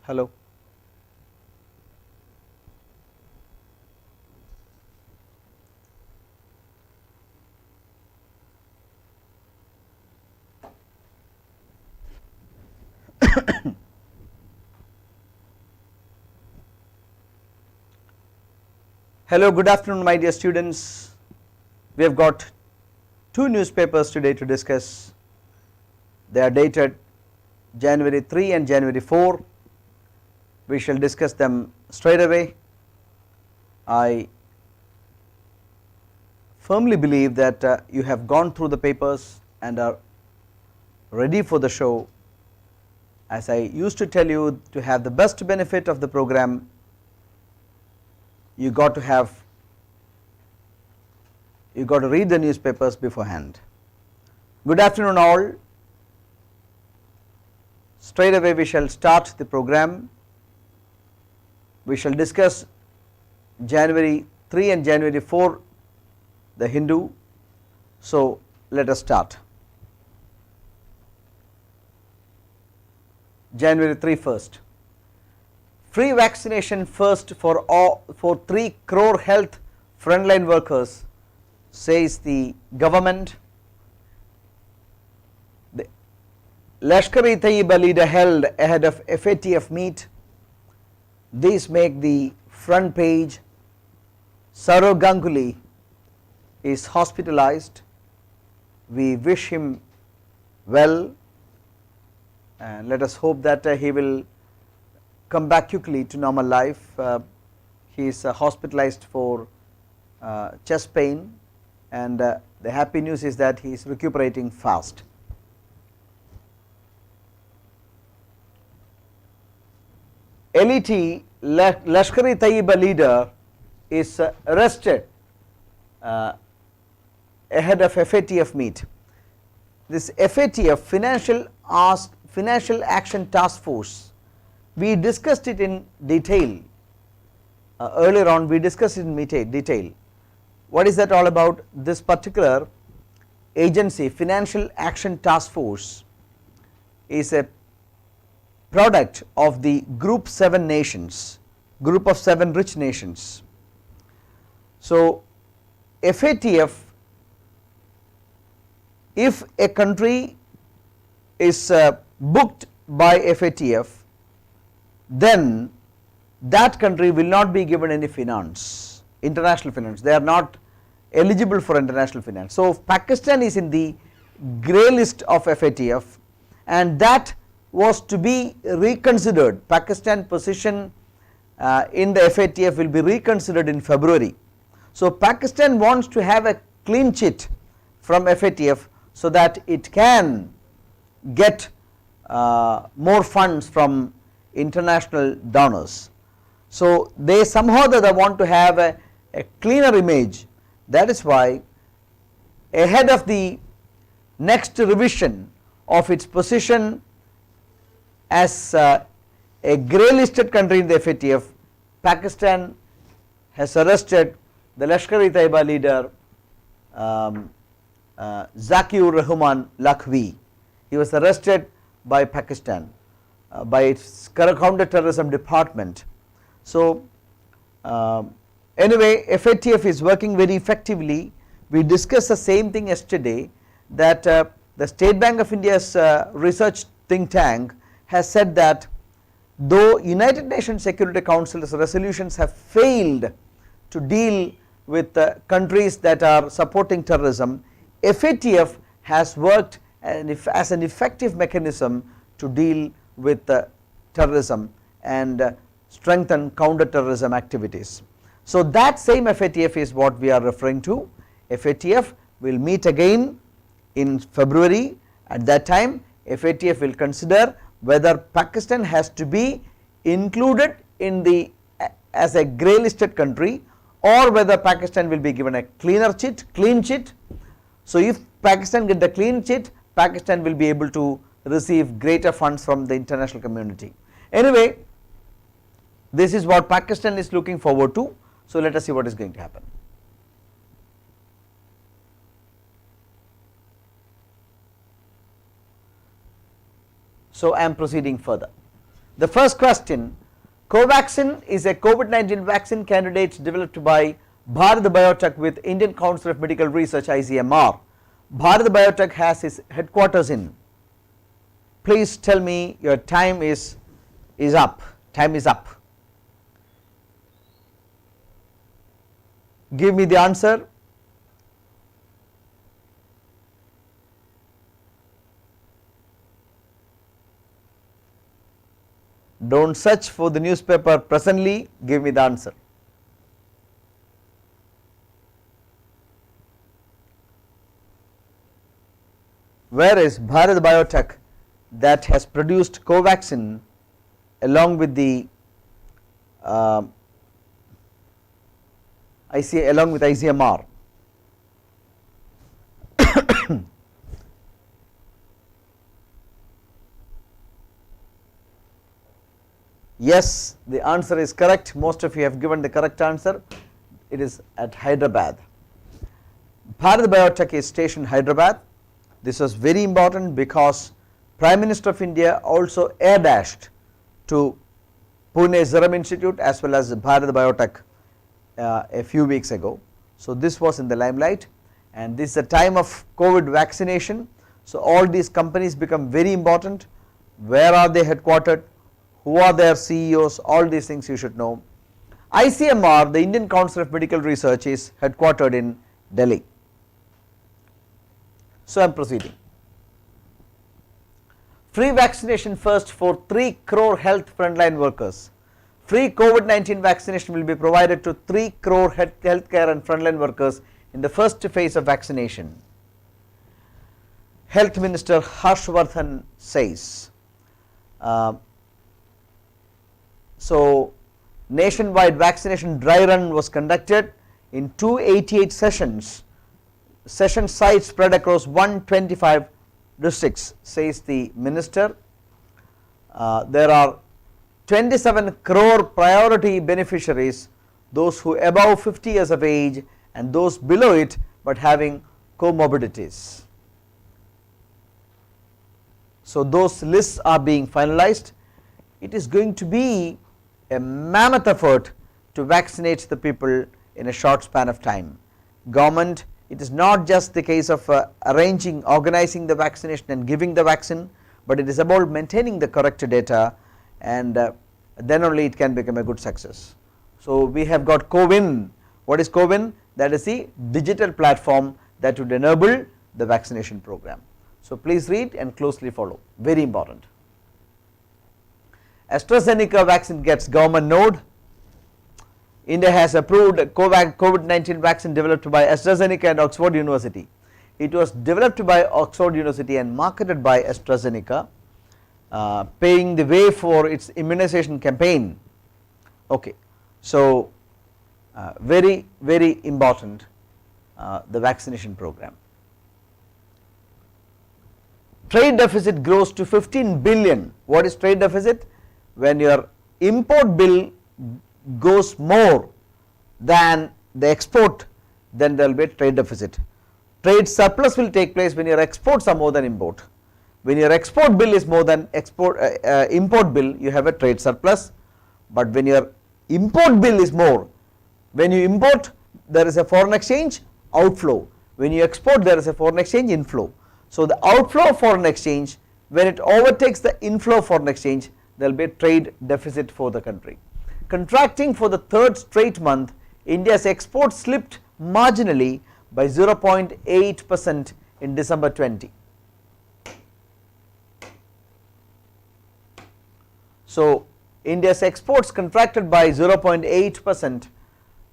Hello. Hello, good afternoon my dear students. We have got two newspapers today to discuss. They are dated January 3 and January 4. We shall discuss them straight away. I firmly believe that you have gone through the papers and are ready for the show. As I used to tell you, to have the best benefit of the program, you got to read the newspapers beforehand. Good afternoon all. Straight away we shall start the program. We shall discuss January 3 and January 4, the Hindu. So let us start. January 3 first. Free vaccination first for 3 crore health frontline workers, says the government. The Lashkar-e-Taiba leader held ahead of FATF meet. These make the front page. Saurav Ganguly is hospitalized. We wish him well and let us hope that he will come back quickly to normal life. He is hospitalized for chest pain, and the happy news is that he is recuperating fast. LET, Lashkar-e-Taiba leader, is arrested ahead of FATF meet. This FATF, Financial Action Task Force, we discussed it in detail earlier on. We discussed it in detail. What is that all about? This particular agency, Financial Action Task Force, is a product of the Group 7 nations, group of 7 rich nations. So FATF, if a country is booked by FATF, then that country will not be given any finance, international finance. They are not eligible for international finance. So Pakistan is in the grey list of FATF, and that was to be reconsidered. Pakistan position in the FATF will be reconsidered in February. So Pakistan wants to have a clean chit from FATF so that it can get more funds from international donors. So they somehow they want to have a cleaner image. That is why ahead of the next revision of its position as a grey listed country in the FATF, Pakistan has arrested the Lashkar-e-Taiba leader Zakiur Rahman Lakhvi. He was arrested by Pakistan, by its counter-terrorism department. So anyway, FATF is working very effectively. We discussed the same thing yesterday, that the State Bank of India's research think tank has said that though United Nations Security Council's resolutions have failed to deal with countries that are supporting terrorism, FATF has worked as an effective mechanism to deal with terrorism and strengthen counter-terrorism activities. So that same FATF is what we are referring to. FATF will meet again in February. At that time, FATF will consider whether Pakistan has to be included in the as a grey listed country, or whether Pakistan will be given a clean chit. So if Pakistan get the clean chit, Pakistan will be able to receive greater funds from the international community. Anyway, this is what Pakistan is looking forward to. So let us see what is going to happen. So I am proceeding further. The first question, Covaxin is a COVID-19 vaccine candidate developed by Bharat Biotech with Indian Council of Medical Research ICMR. Bharat Biotech has its headquarters in. Please tell me, your time is up. Time is up. Give me the answer. Don't search for the newspaper presently, give me the answer. Where is Bharat Biotech that has produced Covaxin along with the ICMR? Yes, the answer is correct. Most of you have given the correct answer. It is at Hyderabad. Bharat Biotech is stationed in Hyderabad. This was very important because Prime Minister of India also air dashed to Pune Serum Institute as well as Bharat Biotech a few weeks ago. So this was in the limelight, and this is a time of COVID vaccination. So all these companies become very important. Where are they headquartered? Who are their CEOs? All these things you should know. ICMR, the Indian Council of Medical Research, is headquartered in Delhi. So I am proceeding. Free vaccination first for 3 crore health frontline workers. Free COVID-19 vaccination will be provided to 3 crore healthcare and frontline workers in the first phase of vaccination. Health Minister Harshvardhan says. So nationwide vaccination dry run was conducted in 288 sessions. Session sites spread across 125 districts, says the minister. There are 27 crore priority beneficiaries, those who above 50 years of age and those below it but having comorbidities. So those lists are being finalized. It is going to be a mammoth effort to vaccinate the people in a short span of time. Government, it is not just the case of arranging, organizing the vaccination and giving the vaccine, but it is about maintaining the correct data, and then only it can become a good success. So we have got CoWIN. What is CoWIN? That is the digital platform that would enable the vaccination program. So please read and closely follow, very important. AstraZeneca vaccine gets government nod. India has approved COVID-19 vaccine developed by AstraZeneca and Oxford University. It was developed by Oxford University and marketed by AstraZeneca, paving the way for its immunization campaign. Okay, so very important, the vaccination program. Trade deficit grows to 15 billion. What is trade deficit? When your import bill goes more than the export, then there will be a trade deficit. Trade surplus will take place when your exports are more than import. When your export bill is more than import bill, you have a trade surplus. But when your import bill is more, when you import there is a foreign exchange outflow, when you export there is a foreign exchange inflow. So the outflow of foreign exchange, when it overtakes the inflow of foreign exchange, there will be a trade deficit for the country. Contracting for the third straight month, India's exports slipped marginally by 0.8% in December 20. So India's exports contracted by 0.8%,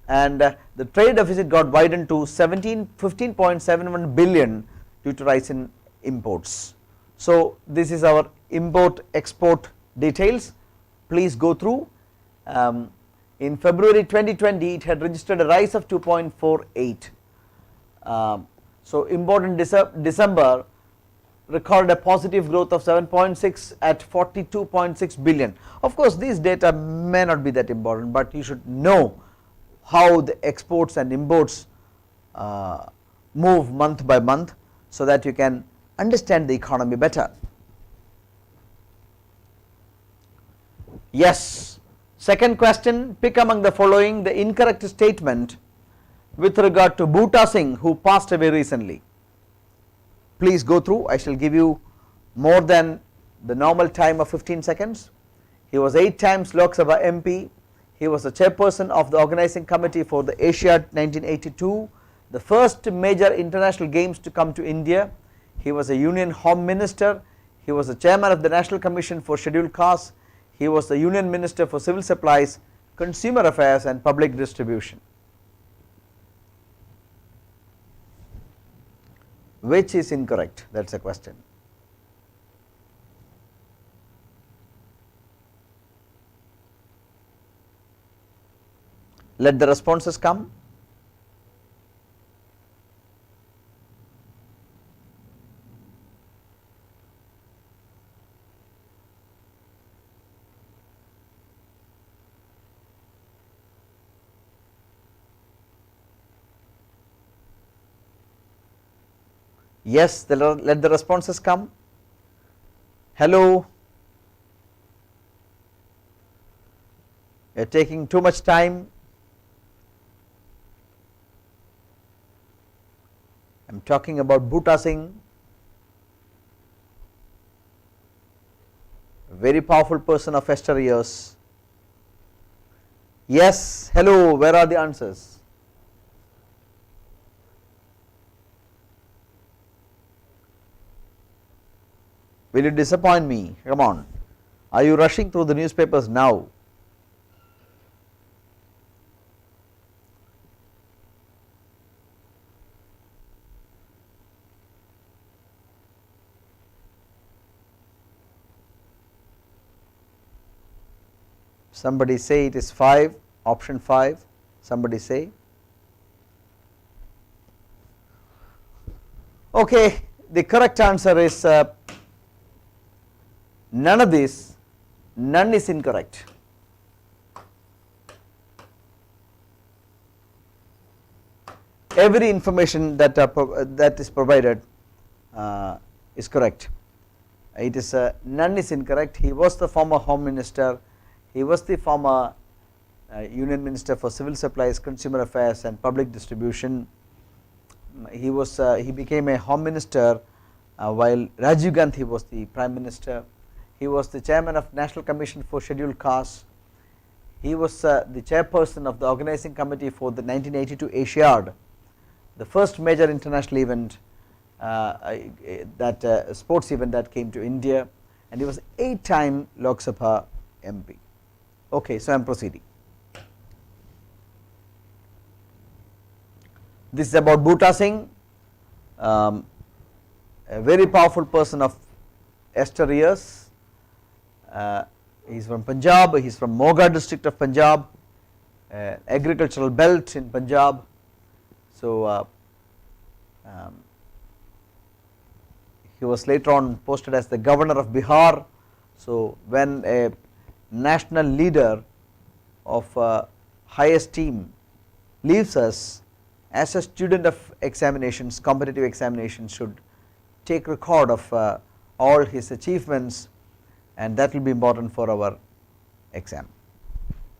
and the trade deficit got widened to 15.71 billion due to rise in imports. So this is our import export details. Please go through. In February 2020 it had registered a rise of 2.48. So import in December recorded a positive growth of 7.6 at 42.6 billion. Of course these data may not be that important, but you should know how the exports and imports move month by month, so that you can understand the economy better. Yes. Second question, pick among the following the incorrect statement with regard to Bhuta Singh, who passed away recently. Please go through. I shall give you more than the normal time of 15 seconds. He was 8 times Lok Sabha MP. He was the chairperson of the organizing committee for the Asiad 1982, the first major international games to come to India. He was a Union Home Minister. He was the chairman of the National Commission for Scheduled Castes. He was the Union Minister for Civil Supplies, Consumer Affairs and Public Distribution. Which is incorrect? That is a question. Let the responses come. Yes, let the responses come. Hello. You are taking too much time. I am talking about Bhuta Singh, a very powerful person of yesteryears. Yes, hello, where are the answers? Will you disappoint me? Come on. Are you rushing through the newspapers now? Somebody say it is 5, option 5, somebody say. Okay, the correct answer is none of these, none is incorrect. Every information that is provided is correct. It is none is incorrect. He was the former Home Minister. He was the former Union Minister for Civil Supplies, Consumer Affairs and Public Distribution. He became a Home Minister while Rajiv Gandhi was the Prime Minister. He was the chairman of National Commission for Scheduled Castes. He was the chairperson of the organizing committee for the 1982 Asiad, the first major international event, sports event that came to India, and he was 8-time Lok Sabha MP. Okay, so I am proceeding. This is about Bhuta Singh, a very powerful person of yesteryears. He is from Punjab, he is from Moga district of Punjab, agricultural belt in Punjab. So he was later on posted as the governor of Bihar. So when a national leader of high esteem leaves us, as a student of examinations, competitive examinations should take record of all his achievements, and that will be important for our exam.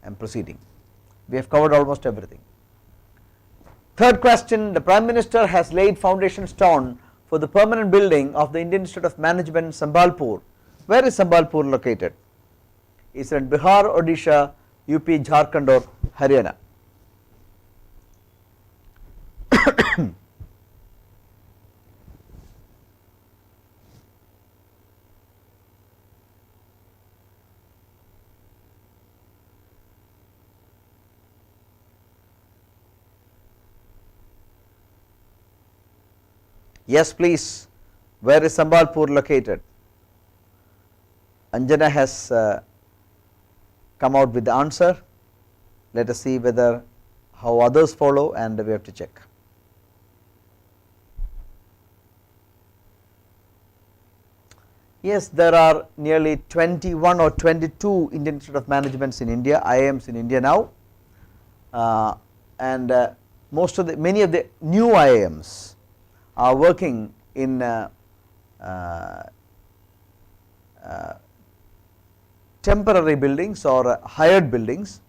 I am proceeding. We have covered almost everything. Third question, the Prime Minister has laid foundation stone for the permanent building of the Indian Institute of Management Sambalpur. Where is Sambalpur located? Is it in Bihar, Odisha, UP, Jharkhand or Haryana? Yes, please. Where is Sambalpur located? Anjana has come out with the answer. Let us see whether how others follow, and we have to check. Yes, there are nearly 21 or 22 Indian Institute of Managements in India, IIMs in India now, and many of the new IIMs are working in temporary buildings or hired buildings.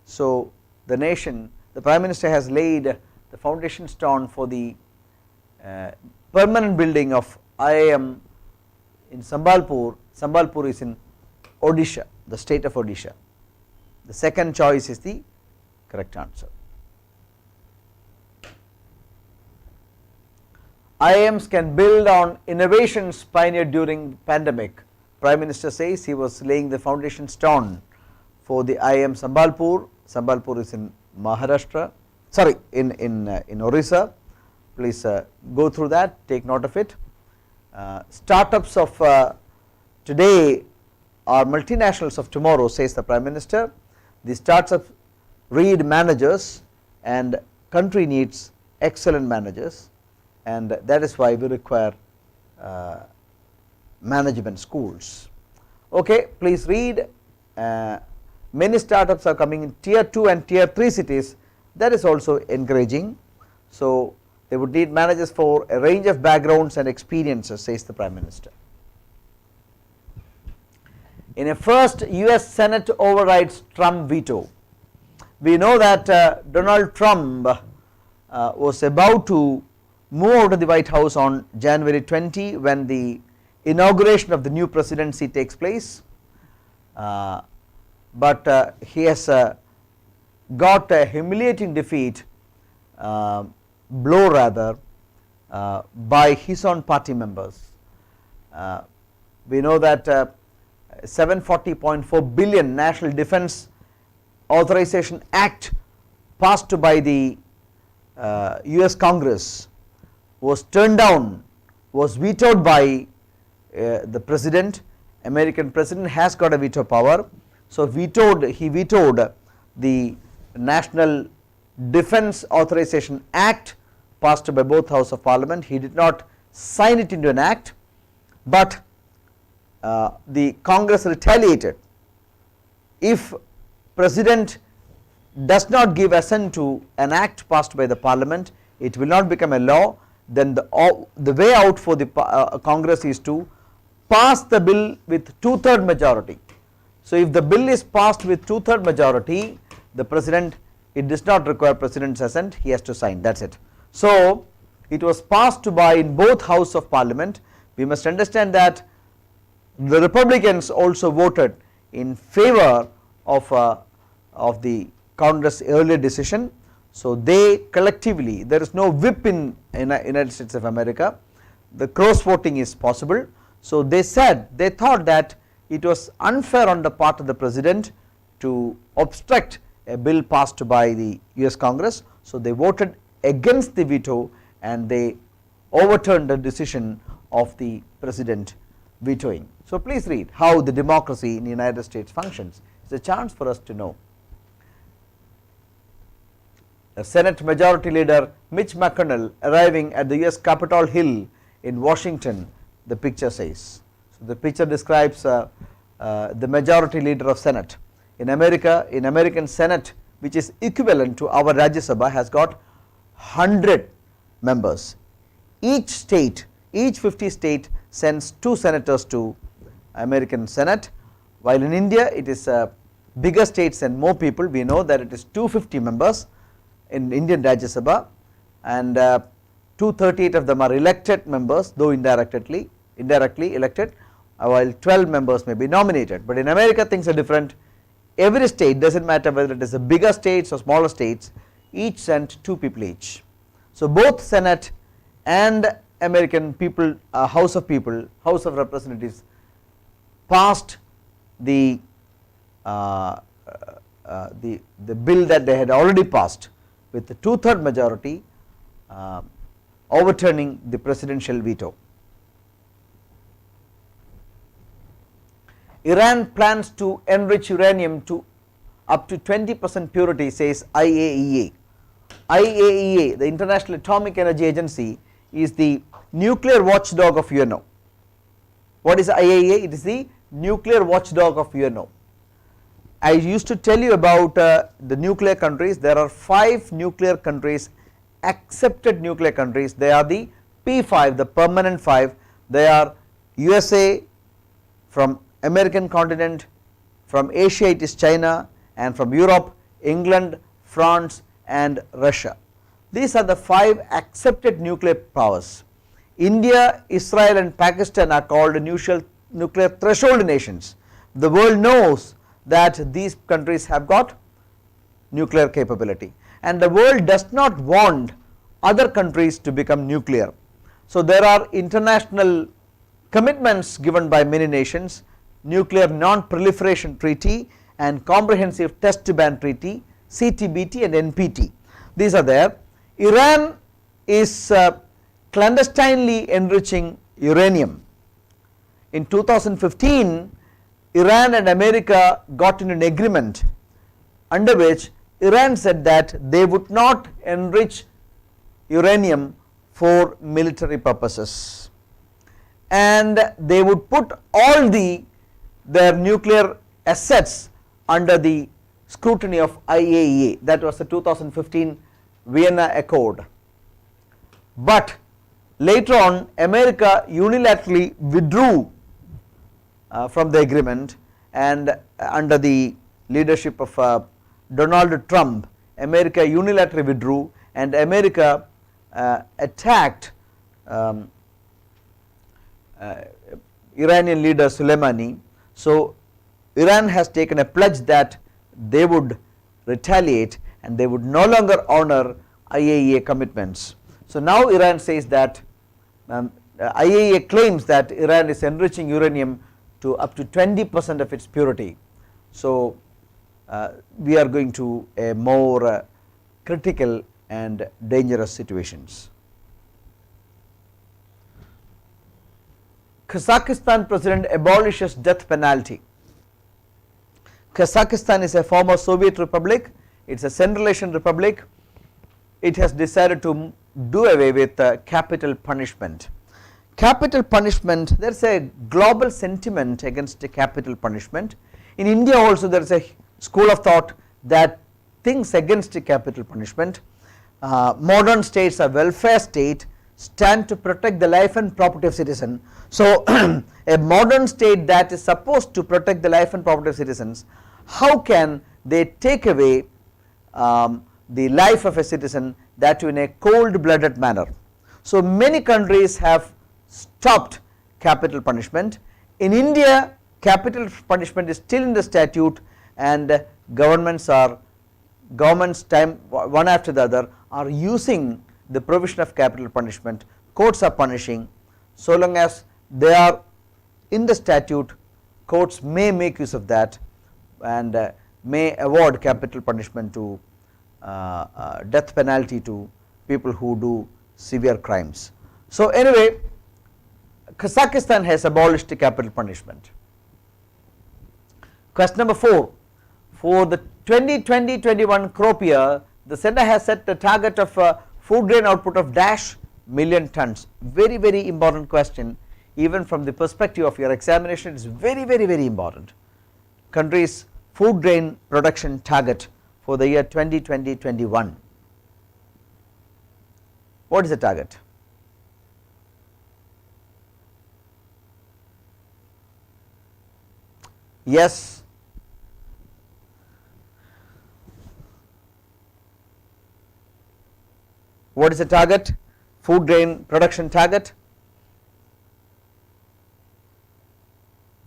So the nation, the Prime Minister has laid the foundation stone for the permanent building of IIM in Sambalpur. Sambalpur is in Odisha, the state of Odisha. The second choice is the correct answer. IIMs can build on innovations pioneered during pandemic. Prime Minister says he was laying the foundation stone for the IIM Sambalpur. Sambalpur is in Maharashtra, sorry, in Orissa. Please go through that, take note of it. Startups of today are multinationals of tomorrow, says the Prime Minister. The startups breed managers, and country needs excellent managers, and that is why we require management schools. Okay, please read. Many startups are coming in tier 2 and tier 3 cities. That is also encouraging. So they would need managers for a range of backgrounds and experiences, says the Prime Minister. In a first, US Senate overrides Trump veto. We know that Donald Trump was about to move out of the White House on January 20 when the inauguration of the new presidency takes place, but he has got a humiliating defeat, blow rather, by his own party members. We know that 740.4 billion National Defense Authorization Act passed by the US Congress was turned down, was vetoed by the president. American president has got a veto power. So he vetoed the National Defense Authorization Act passed by both House of Parliament. He did not sign it into an act, but the Congress retaliated. If President does not give assent to an act passed by the Parliament, it will not become a law. Then the way out for the Congress is to pass the bill with 2/3 majority. So if the bill is passed with 2/3 majority, the President, it does not require President's assent, he has to sign, that is it. So it was passed by in both House of Parliament. We must understand that the Republicans also voted in favor of the Congress earlier decision. So they collectively, there is no whip in United States of America, the cross voting is possible. So they said, they thought that it was unfair on the part of the President to obstruct a bill passed by the US Congress. So they voted against the veto and they overturned the decision of the President vetoing. So please read how the democracy in the United States functions. It's a chance for us to know. Senate Majority Leader Mitch McConnell arriving at the US Capitol Hill in Washington, the picture says. So the picture describes the Majority Leader of Senate. In America, in American Senate, which is equivalent to our Rajya Sabha, has got 100 members. Each state, each 50 state sends 2 senators to American Senate, while in India it is bigger states and more people. We know that it is 250 members in Indian Rajya Sabha, and 238 of them are elected members, though indirectly elected, while 12 members may be nominated. But in America things are different. Every state, does not matter whether it is a bigger states or smaller states, each sent 2 people each. So both Senate and American people, House of Representatives passed the bill that they had already passed with the 2/3 majority, overturning the presidential veto. Iran plans to enrich uranium to up to 20% purity, says IAEA. IAEA, the International Atomic Energy Agency, is the nuclear watchdog of UNO. What is IAEA? It is the nuclear watchdog of UNO. I used to tell you about the nuclear countries. There are 5 nuclear countries, accepted nuclear countries. They are the P5, the permanent 5. They are USA, from American continent, from Asia it is China, and from Europe England, France and Russia. These are the 5 accepted nuclear powers. India, Israel and Pakistan are called nuclear threshold nations. The world knows that these countries have got nuclear capability, and the world does not want other countries to become nuclear. So there are international commitments given by many nations, Nuclear Non-Proliferation Treaty and Comprehensive Test Ban Treaty, CTBT and NPT. These are there. Iran is clandestinely enriching uranium. In 2015, Iran and America got into an agreement under which Iran said that they would not enrich uranium for military purposes, and they would put all their nuclear assets under the scrutiny of IAEA. That was the 2015 Vienna Accord. But later on America unilaterally withdrew from the agreement, and under the leadership of Donald Trump, America unilaterally withdrew, and America attacked Iranian leader Soleimani. So Iran has taken a pledge that they would retaliate and they would no longer honor IAEA commitments. So now Iran says that IAEA claims that Iran is enriching uranium to up to 20% of its purity. So we are going to a more critical and dangerous situations. Kazakhstan president abolishes death penalty. Kazakhstan is a former Soviet republic, it is a Central Asian republic. It has decided to do away with capital punishment. Capital punishment, there is a global sentiment against capital punishment. In India also there is a school of thought that thinks against capital punishment. Modern states, a welfare state, stand to protect the life and property of citizen. So a modern state that is supposed to protect the life and property of citizens, how can they take away the life of a citizen, that in a cold blooded manner? So many countries have stopped capital punishment. In India, capital punishment is still in the statute, and governments time one after the other are using the provision of capital punishment. Courts are punishing. So long as they are in the statute, courts may make use of that and may award capital punishment to death penalty to people who do severe crimes. So anyway, Kazakhstan has abolished the capital punishment. Question number 4, for the 2020-21 crop year, the center has set a target of food grain output of dash million tons. Very, very important question. Even from the perspective of your examination, it is very, very, very important. Country's food grain production target for the year 2020-21. What is the target? Yes. What is the target? Food grain production target?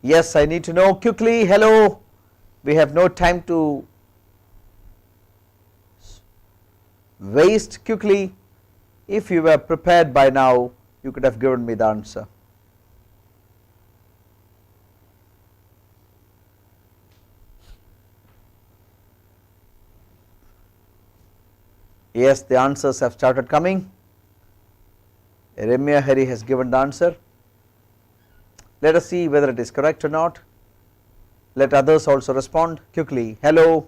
Yes, I need to know quickly. Hello, we have no time to waste. Quickly, if you were prepared by now, you could have given me the answer. Yes, the answers have started coming. Ramya Hari has given the answer. Let us see whether it is correct or not. Let others also respond quickly. Hello.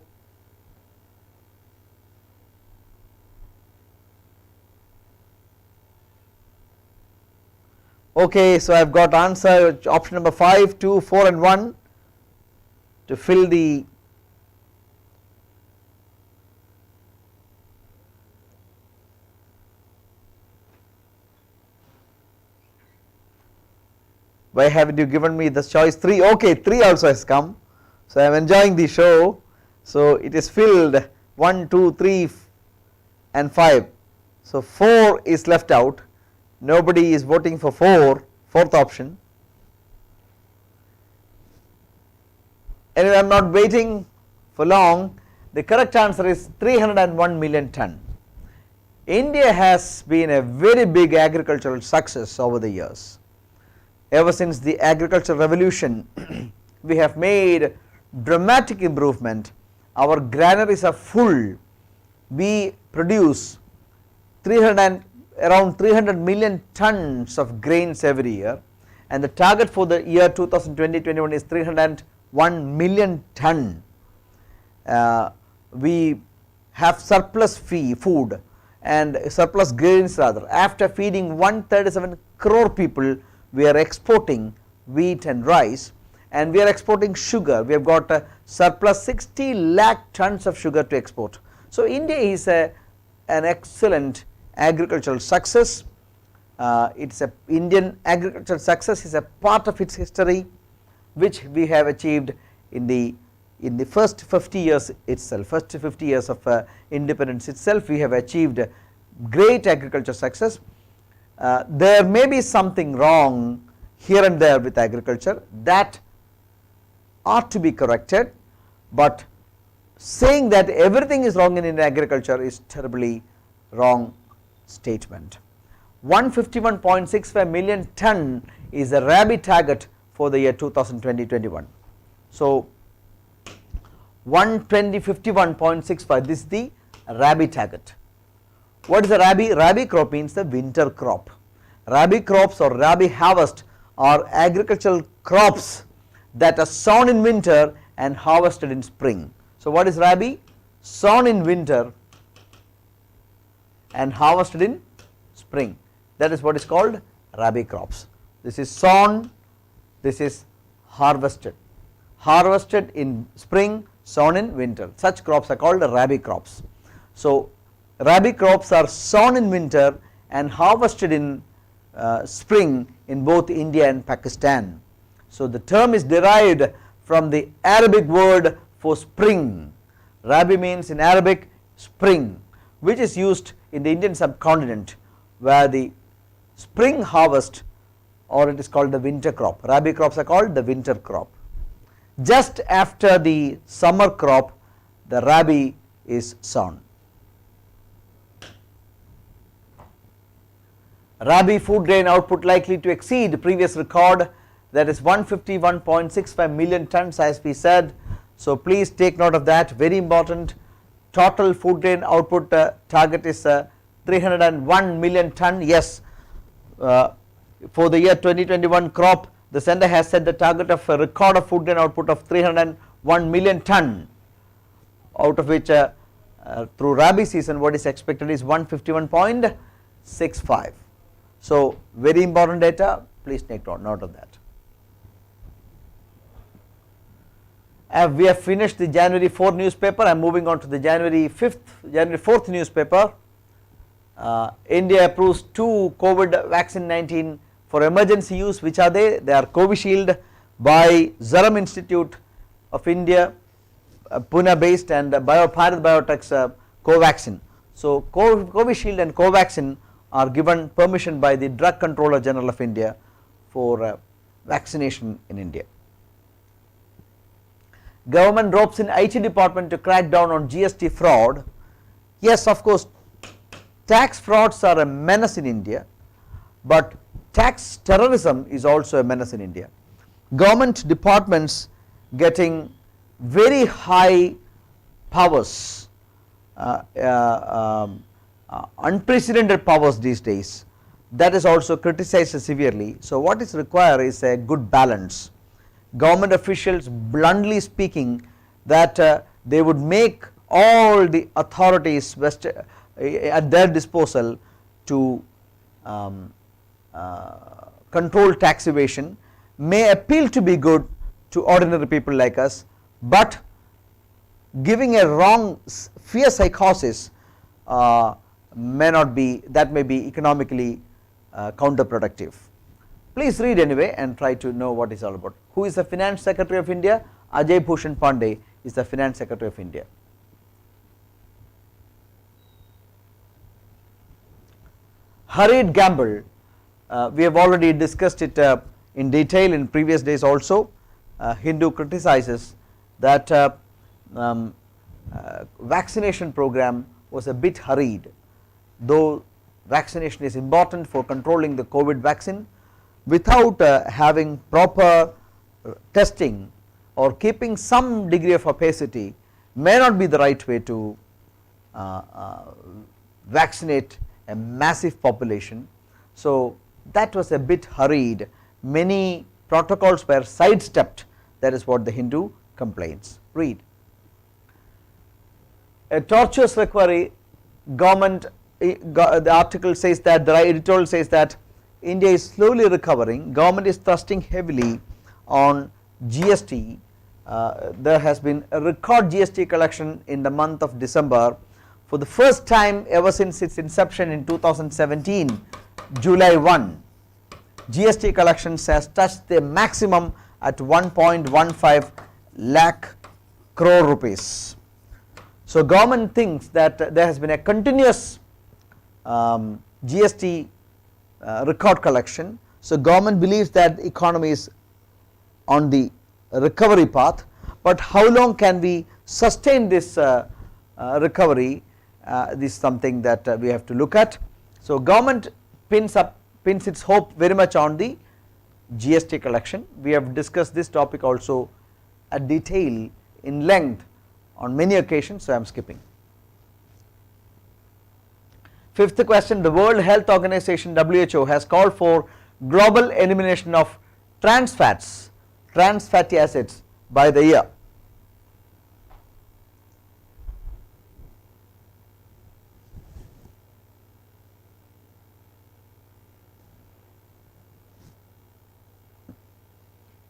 Okay, so I have got answer option number 5, 2, 4 and 1 to fill the why haven't you given me the choice 3? Okay, 3 also has come. So I am enjoying the show. So it is filled 1, 2, 3 and 5. So 4 is left out. Nobody is voting for 4th option. Anyway, I am not waiting for long. The correct answer is 301 million ton. India has been a very big agricultural success over the years. Ever since the agricultural revolution, we have made dramatic improvement. Our granaries are full. We produce around 300 million tons of grains every year, and the target for the year 2020-21 is 301 million ton. We have surplus food and surplus grains rather. After feeding 137 crore people, we are exporting wheat and rice, and we are exporting sugar. We have got a surplus 60 lakh tons of sugar to export. So India is an excellent agricultural success. Indian agricultural success is a part of its history, which we have achieved in the first 50 years itself. First 50 years of independence itself, we have achieved great agricultural success. There may be something wrong here and there with agriculture that ought to be corrected, but saying that everything is wrong in agriculture is terribly wrong statement. 151.65 million ton is a Rabi target for the year 2020-21. So 151.65, this is the Rabi target. What is the Rabi? Rabi crop means the winter crop. Rabi crops or Rabi harvest are agricultural crops that are sown in winter and harvested in spring. So what is Rabi? Sown in winter and harvested in spring. That is what is called Rabi crops. This is sown, this is harvested. Harvested in spring, sown in winter. Such crops are called Rabi crops. So Rabi crops are sown in winter and harvested in spring in both India and Pakistan. So the term is derived from the Arabic word for spring. Rabi means in Arabic spring, which is used in the Indian subcontinent, where the spring harvest, or it is called the winter crop. Rabi crops are called the winter crop. Just after the summer crop, the Rabi is sown. Rabi food grain output likely to exceed previous record, that is 151.65 million tons, as we said. So please take note of that, very important. Total food grain output target is 301 million ton. Yes, for the year 2021 crop, the center has set the target of a record of food grain output of 301 million ton, out of which through Rabi season what is expected is 151.65. So very important data, please take note of that. We have finished the January 4 newspaper. I am moving on to the January 4th newspaper. India approves 2 COVID vaccine 19 for emergency use. Which are they? They are Covishield by Serum Institute of India, Pune based, and Bharat Biotech's Covaxin. So Covishield and Covaxin are given permission by the Drug Controller General of India for vaccination in India. Government ropes in IT department to crack down on GST fraud. Yes, of course, tax frauds are a menace in India, but tax terrorism is also a menace in India. Government departments getting very high powers, unprecedented powers these days, that is also criticized severely. So what is required is a good balance. Government officials bluntly speaking that they would make all the authorities at their disposal to control tax evasion may appeal to be good to ordinary people like us, but giving a wrong fear psychosis may not be, that may be economically counterproductive. Please read anyway and try to know what it's all about. Who is the Finance Secretary of India? Ajay Bhushan Pandey is the Finance Secretary of India. Hurried gamble, we have already discussed it in detail in previous days also. Hindu criticizes that vaccination program was a bit hurried, though vaccination is important for controlling the COVID vaccine. Without having proper testing or keeping some degree of opacity may not be the right way to vaccinate a massive population. So that was a bit hurried, many protocols were sidestepped, that is what the Hindu complains. Read. A tortuous recovery, government, the article says that, the editorial says that India is slowly recovering, government is thrusting heavily on GST. There has been a record GST collection in the month of December for the first time ever since its inception in 2017, July 1. GST collections has touched the maximum at 1.15 lakh crore rupees. So government thinks that there has been a continuous GST record collection. So government believes that the economy is on the recovery path, but how long can we sustain this recovery? This is something that we have to look at. So government pins its hope very much on the GST collection. We have discussed this topic also at detail in length on many occasions, so I am skipping. Fifth question, the World Health Organization WHO has called for global elimination of trans fats, trans fatty acids by the year.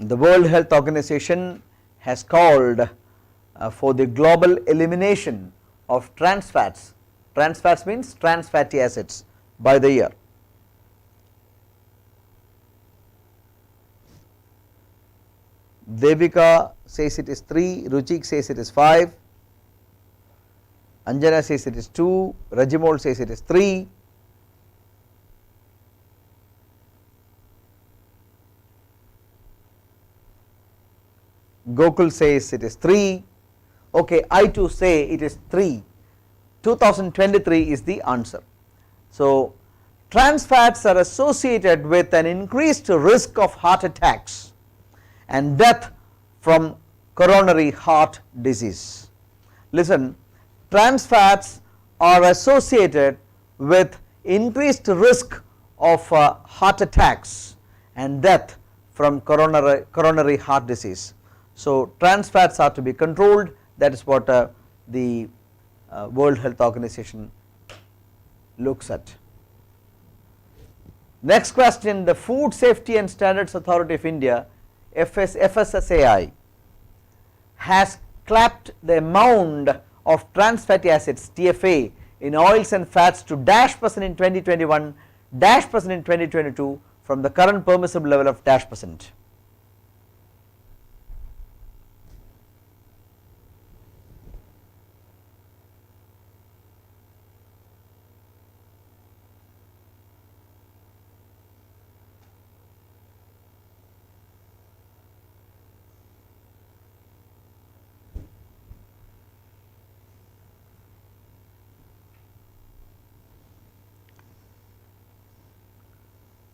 The World Health Organization has called for the global elimination of trans fats. Trans fats means trans fatty acids by the year. Devika says it is 3, Ruchik says it is 5, Anjana says it is 2, Rajimol says it is 3. Gokul says it is 3, okay, I too say it is 3, 2023 is the answer. So trans fats are associated with an increased risk of heart attacks and death from coronary heart disease. Listen, trans fats are associated with increased risk of heart attacks and death from coronary heart disease. So trans fats are to be controlled, that is what the World Health Organization looks at. Next question, the Food Safety and Standards Authority of India, FSSAI, has capped the amount of trans fatty acids TFA in oils and fats to -% in 2021, -% in 2022 from the current permissible level of -%.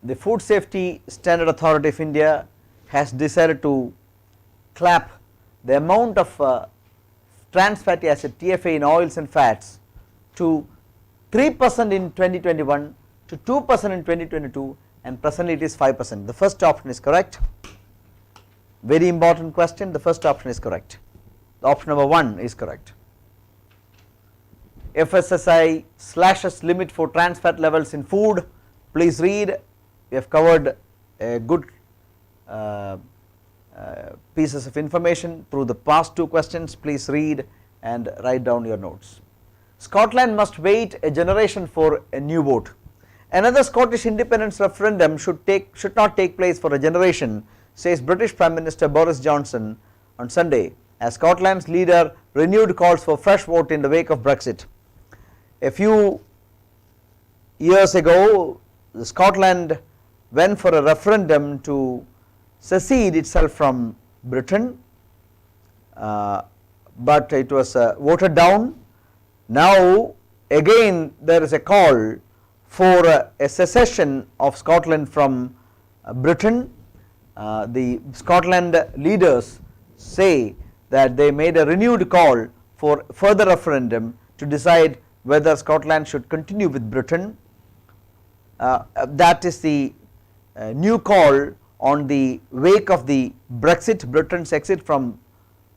The Food Safety Standard Authority of India has decided to cap the amount of trans fatty acid TFA in oils and fats to 3% in 2021 to 2% in 2022, and presently it is 5%. The first option is correct. Very important question, the first option is correct. The option number 1 is correct. FSSAI slashes limit for trans fat levels in food. Please read. We have covered a good pieces of information through the past 2 questions. Please read and write down your notes. Scotland must wait a generation for a new vote. Another Scottish independence referendum should not take place for a generation, says British Prime Minister Boris Johnson on Sunday as Scotland's leader renewed calls for fresh vote in the wake of Brexit. A few years ago, Scotland went for a referendum to secede itself from Britain, but it was voted down. Now again there is a call for a secession of Scotland from Britain. The Scotland leaders say that they made a renewed call for further referendum to decide whether Scotland should continue with Britain. That is the new call on the wake of the Brexit, Britain's exit from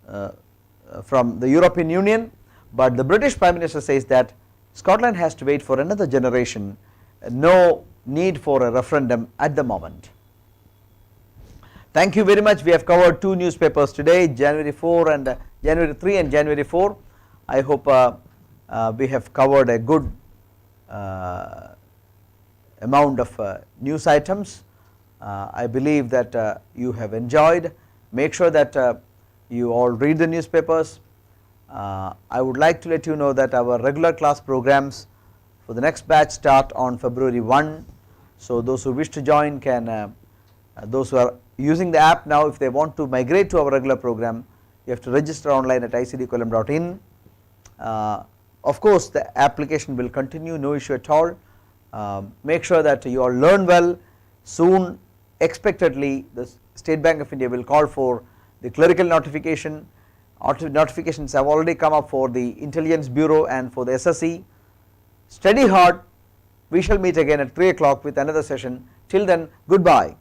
the European Union, but the British Prime Minister says that Scotland has to wait for another generation, no need for a referendum at the moment. Thank you very much. We have covered two newspapers today, January 4 and January 3 and January 4. I hope we have covered a good amount of news items. I believe that you have enjoyed. Make sure that you all read the newspapers. I would like to let you know that our regular class programs for the next batch start on February 1. So those who wish to join can, those who are using the app now, if they want to migrate to our regular program, you have to register online at icdkollam.in. Of course, the application will continue, no issue at all. Make sure that you all learn well. Soon, expectedly, the State Bank of India will call for the clerical notification. Notifications have already come up for the Intelligence Bureau and for the SSC. Study hard. We shall meet again at 3 o'clock with another session. Till then, goodbye.